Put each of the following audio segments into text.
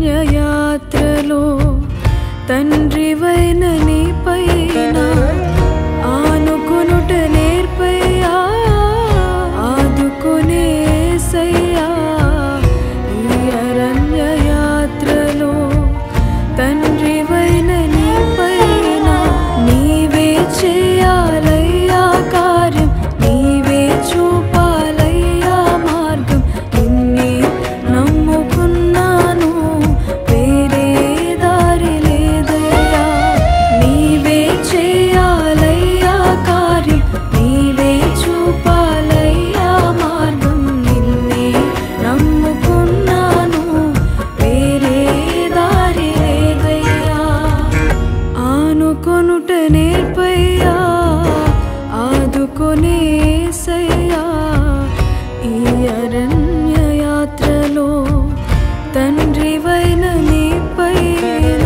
అరణ్యయాత్రలో తండ్రివైన నీపైన ఆనుకొనుట నేర్పయ్యా ఆదుకొనే యేసయ్యా ఈ అరణ్యయాత్రలో తండ్రివైన నీపైన నీవే చేయాలయ్యా కార్యం నీవే చూపాలయ్యా మార్గం నిన్నే నమ్ముకున్నాను వేరే దారి లేదయ్యా నీవే చేయాలయ్యా కార్యం నీవే చూపాలయ్యా మార్గం నిన్నే నమ్ముకున్నాను వేరే దారి లేదయ్యా ఆనుకొనుట నేర్పయ్యా ఆదుకొనే యేసయ్యా ఈ అరణ్యయాత్రలో తండ్రివైన నీపైన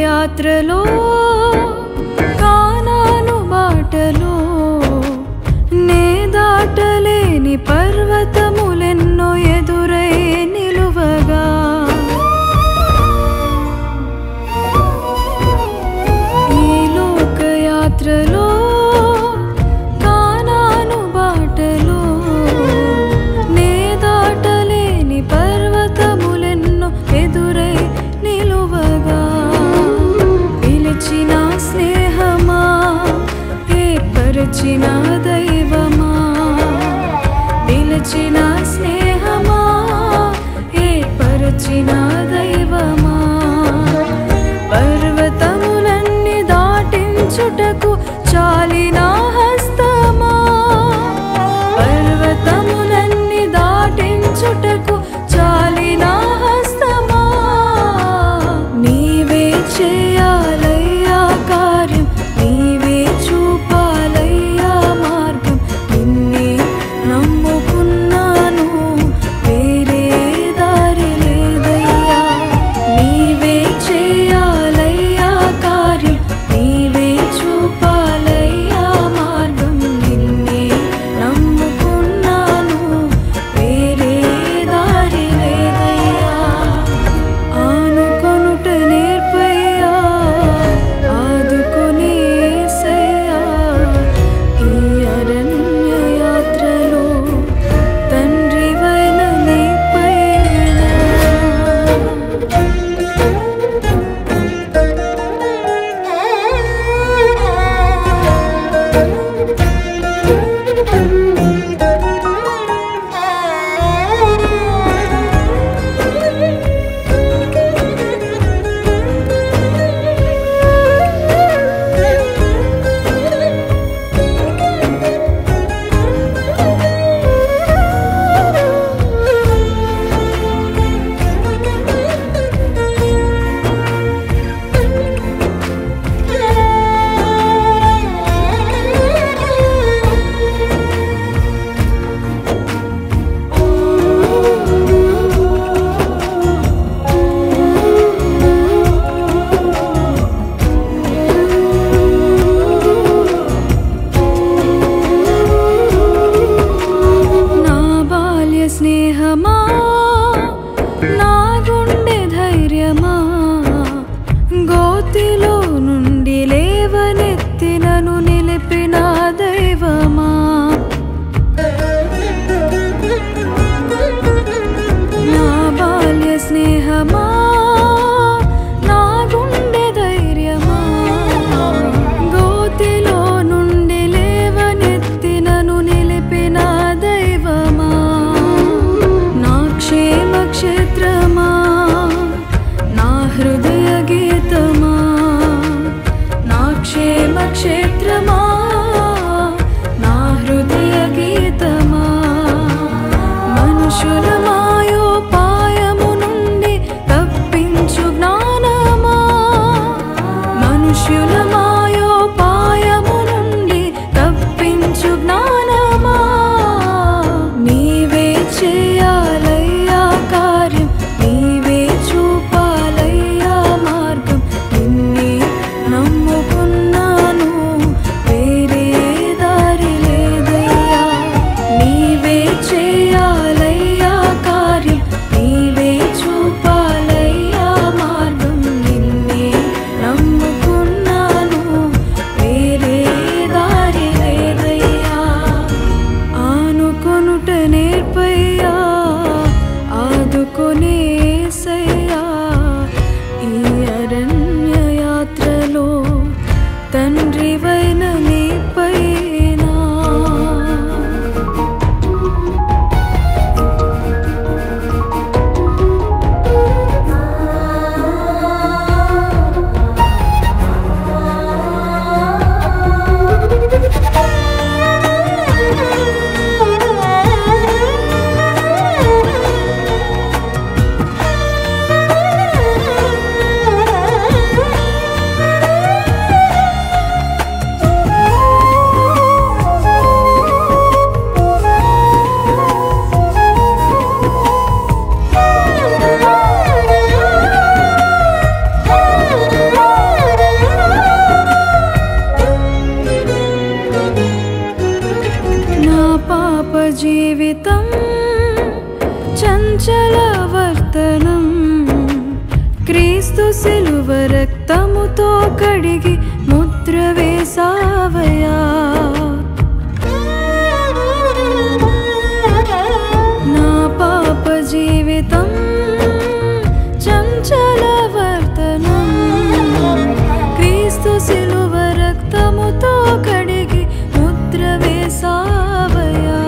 యాత్రలో కానాను బాటలో నే దాటలేని పర్వతములెన్నో ఎదురై నిలువగా ఈ లోకయాత్రలో కానాను బాటలో నే దాటలేని పర్వతములెన్నో ఎదురై నిలువగా పిలిచిన స్నేహమా ఏర్పరచిన దైవమా పిలిచిన స్నేహమా ఏర్పరచిన దైవమా పర్వతములన్నీ దాటించుటకు చాలిన హస్తమా పర్వతములన్నీ దాటించుటకు చాలిన హస్తమా నీవే చేయాలయ్యా కార్యం నీవే చూపాలయ్యా మార్గం నిన్నే నమ్ముకున్నాను వేరే దారి లేదయ్యా నీవే చేయాలయ్యా కార్యం నీవే చూపాలయ్యా మార్గం నిన్నే నమ్ముకున్నాను వేరే దారి లేదయ్యా ఆనుకొనుట నేర్పయ్యా రక్తముతో కడిగి ముద్ర వేసావయా. నా పాప జీవితం చంచలవర్తనం క్రీస్తు శిలువ రక్తముతో కడిగి ముద్ర వేసావయా.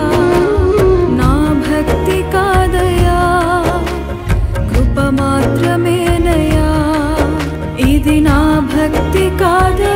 నా భక్తి కాదయా, కృప మాత్రమేనయా, ఇది నా భక్తి కాదయా.